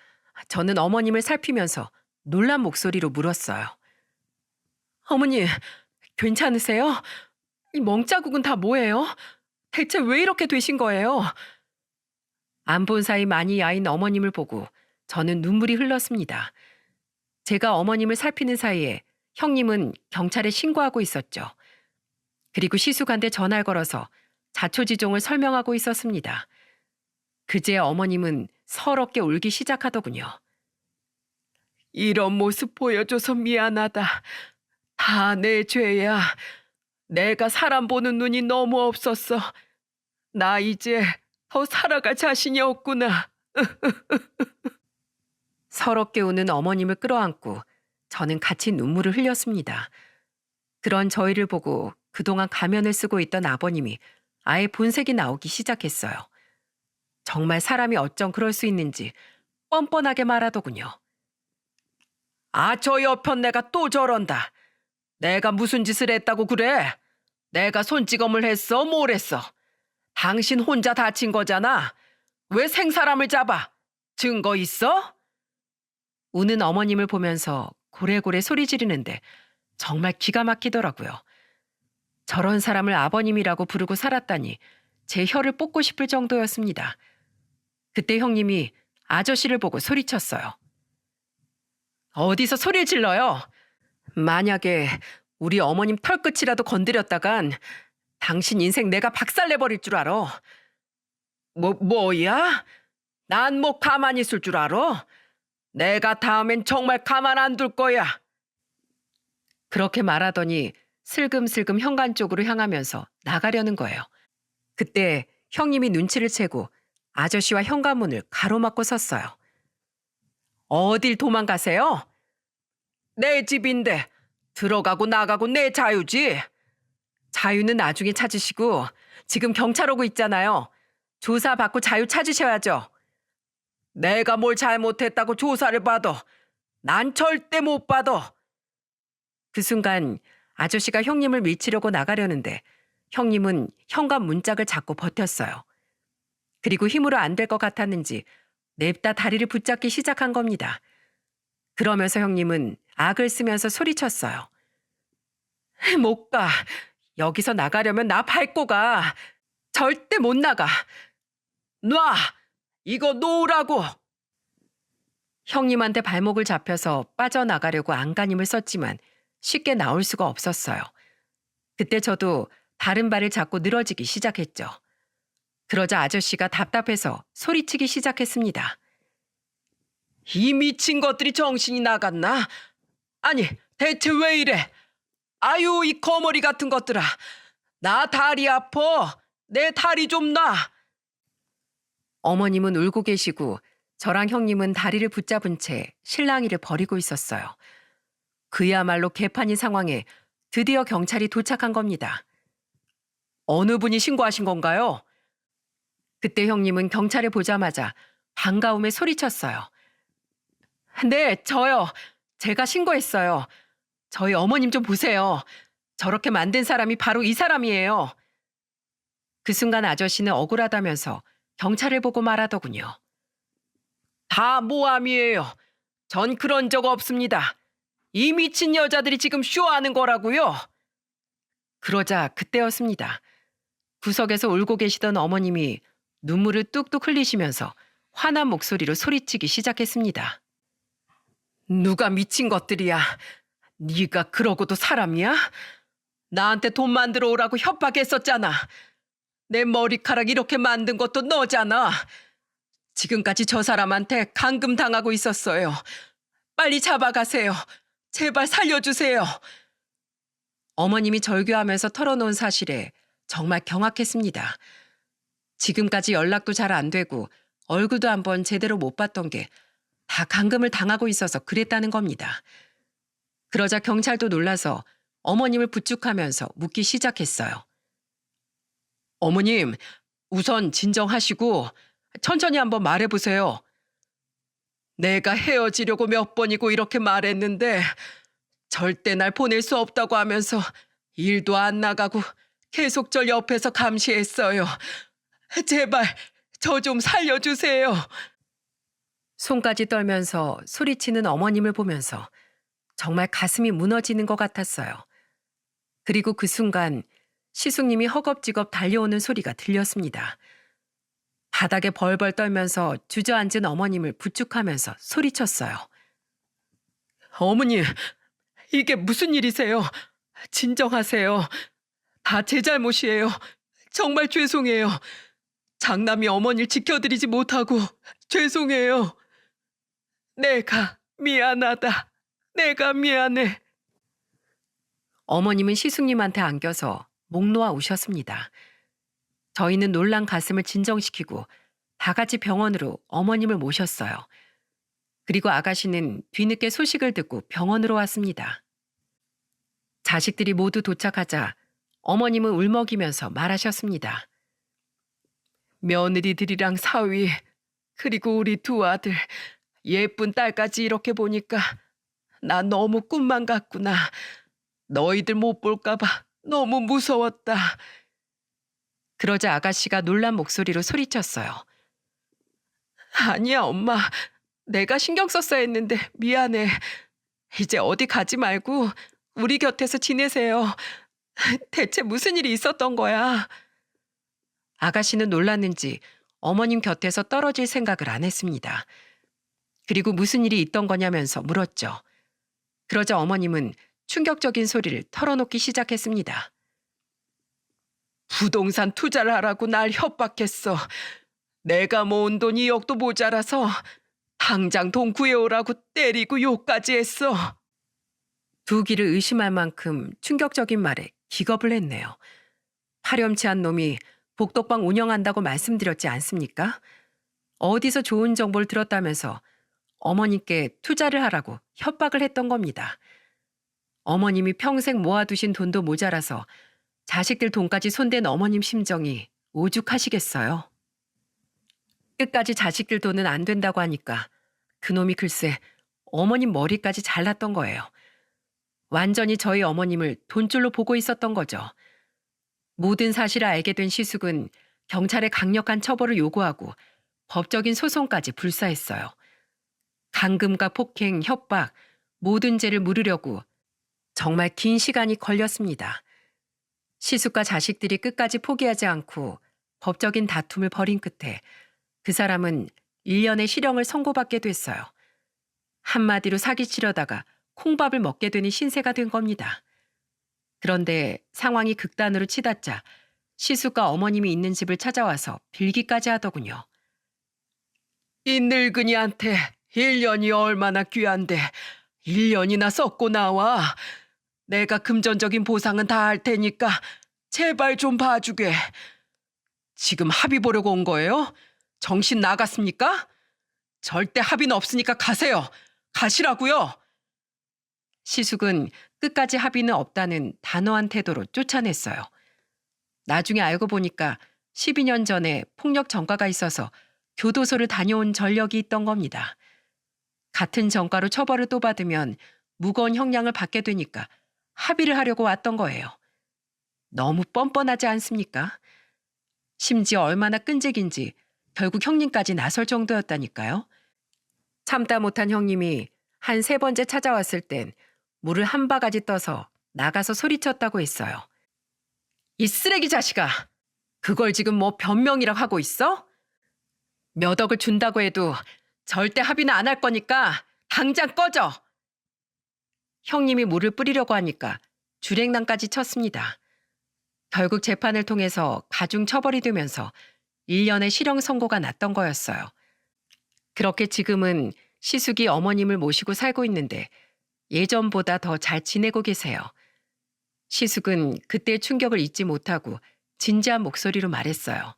저는 어머님을 살피면서 놀란 목소리로 물었어요. 어머니, 괜찮으세요? 이 멍자국은 다 뭐예요? 대체 왜 이렇게 되신 거예요? 안 본 사이 많이 야인 어머님을 보고 저는 눈물이 흘렀습니다. 제가 어머님을 살피는 사이에 형님은 경찰에 신고하고 있었죠. 그리고 시숙한테 전화를 걸어서 자초지종을 설명하고 있었습니다. 그제야 어머님은 서럽게 울기 시작하더군요. 이런 모습 보여줘서 미안하다. 다 내 죄야. 내가 사람 보는 눈이 너무 없었어. 나 이제 더 살아갈 자신이 없구나. 서럽게 우는 어머님을 끌어안고 저는 같이 눈물을 흘렸습니다. 그런 저희를 보고 그동안 가면을 쓰고 있던 아버님이 아예 본색이 나오기 시작했어요. 정말 사람이 어쩜 그럴 수 있는지 뻔뻔하게 말하더군요. 아, 저 옆편 내가 또 저런다. 내가 무슨 짓을 했다고 그래? 내가 손찌검을 했어? 뭘 했어? 당신 혼자 다친 거잖아. 왜 생사람을 잡아? 증거 있어? 우는 어머님을 보면서 고래고래 소리 지르는데 정말 기가 막히더라고요. 저런 사람을 아버님이라고 부르고 살았다니 제 혀를 뽑고 싶을 정도였습니다. 그때 형님이 아저씨를 보고 소리쳤어요. 어디서 소리를 질러요? 만약에 우리 어머님 털끝이라도 건드렸다간 당신 인생 내가 박살내버릴 줄 알아. 뭐야? 난 뭐 가만히 있을 줄 알아? 내가 다음엔 정말 가만 안 둘 거야. 그렇게 말하더니 슬금슬금 현관 쪽으로 향하면서 나가려는 거예요. 그때 형님이 눈치를 채고 아저씨와 현관문을 가로막고 섰어요. 어딜 도망가세요? 내 집인데 들어가고 나가고 내 자유지. 자유는 나중에 찾으시고 지금 경찰 오고 있잖아요. 조사받고 자유 찾으셔야죠. 내가 뭘 잘못했다고 조사를 받아. 난 절대 못 받아. 그 순간 아저씨가 형님을 밀치려고 나가려는데 형님은 현관 문짝을 잡고 버텼어요. 그리고 힘으로 안 될 것 같았는지 냅다 다리를 붙잡기 시작한 겁니다. 그러면서 형님은 악을 쓰면서 소리쳤어요. 못 가. 여기서 나가려면 나 밟고 가. 절대 못 나가. 놔! 이거 놓으라고! 형님한테 발목을 잡혀서 빠져나가려고 안간힘을 썼지만 쉽게 나올 수가 없었어요. 그때 저도 다른 발을 잡고 늘어지기 시작했죠. 그러자 아저씨가 답답해서 소리치기 시작했습니다. 이 미친 것들이 정신이 나갔나? 아니, 대체 왜 이래? 아유, 이 거머리 같은 것들아. 나 다리 아파. 내 다리 좀 놔. 어머님은 울고 계시고 저랑 형님은 다리를 붙잡은 채 실랑이를 벌이고 있었어요. 그야말로 개판인 상황에 드디어 경찰이 도착한 겁니다. 어느 분이 신고하신 건가요? 그때 형님은 경찰을 보자마자 반가움에 소리쳤어요. 네, 저요. 제가 신고했어요. 저희 어머님 좀 보세요. 저렇게 만든 사람이 바로 이 사람이에요. 그 순간 아저씨는 억울하다면서 경찰을 보고 말하더군요. 다 모함이에요. 전 그런 적 없습니다. 이 미친 여자들이 지금 쇼하는 거라고요. 그러자 그때였습니다. 구석에서 울고 계시던 어머님이 눈물을 뚝뚝 흘리시면서 화난 목소리로 소리치기 시작했습니다. 누가 미친 것들이야. 네가 그러고도 사람이야? 나한테 돈 만들어 오라고 협박했었잖아. 내 머리카락 이렇게 만든 것도 너잖아. 지금까지 저 사람한테 감금 당하고 있었어요. 빨리 잡아가세요. 제발 살려주세요. 어머님이 절규하면서 털어놓은 사실에 정말 경악했습니다. 지금까지 연락도 잘 안 되고 얼굴도 한번 제대로 못 봤던 게 다 감금을 당하고 있어서 그랬다는 겁니다. 그러자 경찰도 놀라서 어머님을 부축하면서 묻기 시작했어요. 어머님, 우선 진정하시고 천천히 한번 말해보세요. 내가 헤어지려고 몇 번이고 이렇게 말했는데 절대 날 보낼 수 없다고 하면서 일도 안 나가고 계속 절 옆에서 감시했어요. 제발 저 좀 살려주세요. 손까지 떨면서 소리치는 어머님을 보면서 정말 가슴이 무너지는 것 같았어요. 그리고 그 순간 시숙님이 허겁지겁 달려오는 소리가 들렸습니다. 바닥에 벌벌 떨면서 주저앉은 어머님을 부축하면서 소리쳤어요. 어머니, 이게 무슨 일이세요? 진정하세요. 다 제 잘못이에요. 정말 죄송해요. 장남이 어머니를 지켜드리지 못하고 죄송해요. 내가 미안하다. 내가 미안해. 어머님은 시숙님한테 안겨서 목 놓아 우셨습니다. 저희는 놀란 가슴을 진정시키고 다 같이 병원으로 어머님을 모셨어요. 그리고 아가씨는 뒤늦게 소식을 듣고 병원으로 왔습니다. 자식들이 모두 도착하자 어머님은 울먹이면서 말하셨습니다. 며느리들이랑 사위, 그리고 우리 두 아들, 예쁜 딸까지 이렇게 보니까 나 너무 꿈만 같구나. 너희들 못 볼까봐 너무 무서웠다. 그러자 아가씨가 놀란 목소리로 소리쳤어요. 아니야, 엄마. 내가 신경 썼어야 했는데 미안해. 이제 어디 가지 말고 우리 곁에서 지내세요. 대체 무슨 일이 있었던 거야? 아가씨는 놀랐는지 어머님 곁에서 떨어질 생각을 안 했습니다. 그리고 무슨 일이 있던 거냐면서 물었죠. 그러자 어머님은 충격적인 소리를 털어놓기 시작했습니다. 부동산 투자를 하라고 날 협박했어. 내가 모은 돈 2억도 모자라서 당장 돈 구해오라고 때리고 욕까지 했어. 두 귀를 의심할 만큼 충격적인 말에 기겁을 했네요. 파렴치한 놈이 복덕방 운영한다고 말씀드렸지 않습니까? 어디서 좋은 정보를 들었다면서 어머님께 투자를 하라고 협박을 했던 겁니다. 어머님이 평생 모아두신 돈도 모자라서 자식들 돈까지 손댄 어머님 심정이 오죽하시겠어요. 끝까지 자식들 돈은 안 된다고 하니까 그놈이 글쎄 어머님 머리까지 잘랐던 거예요. 완전히 저희 어머님을 돈줄로 보고 있었던 거죠. 모든 사실을 알게 된 시숙은 경찰에 강력한 처벌을 요구하고 법적인 소송까지 불사했어요. 감금과 폭행, 협박, 모든 죄를 물으려고 정말 긴 시간이 걸렸습니다. 시숙과 자식들이 끝까지 포기하지 않고 법적인 다툼을 벌인 끝에 그 사람은 1년의 실형을 선고받게 됐어요. 한마디로 사기치려다가 콩밥을 먹게 되는 신세가 된 겁니다. 그런데 상황이 극단으로 치닫자 시숙과 어머님이 있는 집을 찾아와서 빌기까지 하더군요. 이 늙은이한테 1년이 얼마나 귀한데 1년이나 썩고 나와. 내가 금전적인 보상은 다 할 테니까 제발 좀 봐주게. 지금 합의 보려고 온 거예요? 정신 나갔습니까? 절대 합의는 없으니까 가세요. 가시라고요. 시숙은 끝까지 합의는 없다는 단호한 태도로 쫓아냈어요. 나중에 알고 보니까 12년 전에 폭력 전과가 있어서 교도소를 다녀온 전력이 있던 겁니다. 같은 전과로 처벌을 또 받으면 무거운 형량을 받게 되니까 합의를 하려고 왔던 거예요. 너무 뻔뻔하지 않습니까? 심지어 얼마나 끈질긴지 결국 형님까지 나설 정도였다니까요. 참다 못한 형님이 한 3번째 찾아왔을 땐 물을 한 바가지 떠서 나가서 소리쳤다고 했어요. 이 쓰레기 자식아! 그걸 지금 뭐 변명이라고 하고 있어? 몇 억을 준다고 해도 절대 합의는 안 할 거니까 당장 꺼져! 형님이 물을 뿌리려고 하니까 주랭랑까지 쳤습니다. 결국 재판을 통해서 가중 처벌이 되면서 1년의 실형 선고가 났던 거였어요. 그렇게 지금은 시숙이 어머님을 모시고 살고 있는데 예전보다 더 잘 지내고 계세요. 시숙은 그때의 충격을 잊지 못하고 진지한 목소리로 말했어요.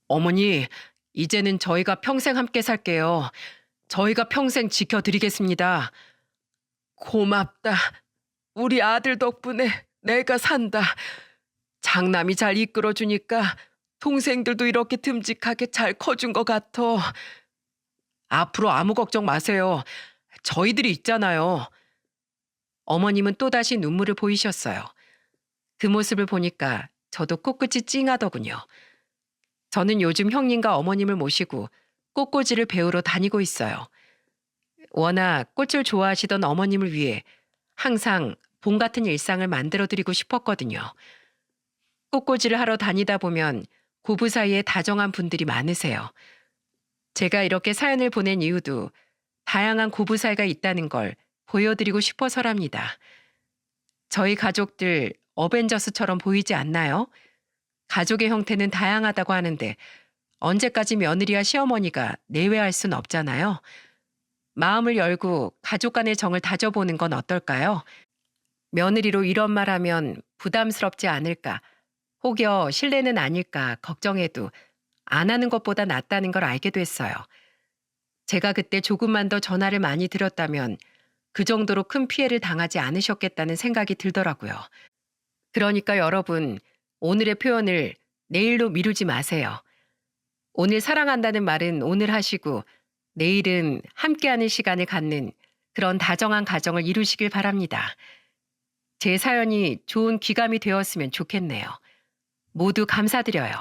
어머니, 이제는 저희가 평생 함께 살게요. 저희가 평생 지켜드리겠습니다. 고맙다. 우리 아들 덕분에 내가 산다. 장남이 잘 이끌어주니까 동생들도 이렇게 듬직하게 잘 커준 것 같아. 앞으로 아무 걱정 마세요. 저희들이 있잖아요. 어머님은 또다시 눈물을 보이셨어요. 그 모습을 보니까 저도 코끝이 찡하더군요. 저는 요즘 형님과 어머님을 모시고 꽃꽂이를 배우러 다니고 있어요. 워낙 꽃을 좋아하시던 어머님을 위해 항상 봄 같은 일상을 만들어드리고 싶었거든요. 꽃꽂이를 하러 다니다 보면 고부 사이에 다정한 분들이 많으세요. 제가 이렇게 사연을 보낸 이유도 다양한 고부 사이가 있다는 걸 보여드리고 싶어서랍니다. 저희 가족들 어벤져스처럼 보이지 않나요? 가족의 형태는 다양하다고 하는데 언제까지 며느리와 시어머니가 내외할 순 없잖아요. 마음을 열고 가족 간의 정을 다져보는 건 어떨까요? 며느리로 이런 말하면 부담스럽지 않을까, 혹여 실례는 아닐까 걱정해도 안 하는 것보다 낫다는 걸 알게 됐어요. 제가 그때 조금만 더 전화를 많이 드렸다면 그 정도로 큰 피해를 당하지 않으셨겠다는 생각이 들더라고요. 그러니까 여러분, 오늘의 표현을 내일로 미루지 마세요. 오늘 사랑한다는 말은 오늘 하시고 내일은 함께하는 시간을 갖는 그런 다정한 가정을 이루시길 바랍니다. 제 사연이 좋은 귀감이 되었으면 좋겠네요. 모두 감사드려요.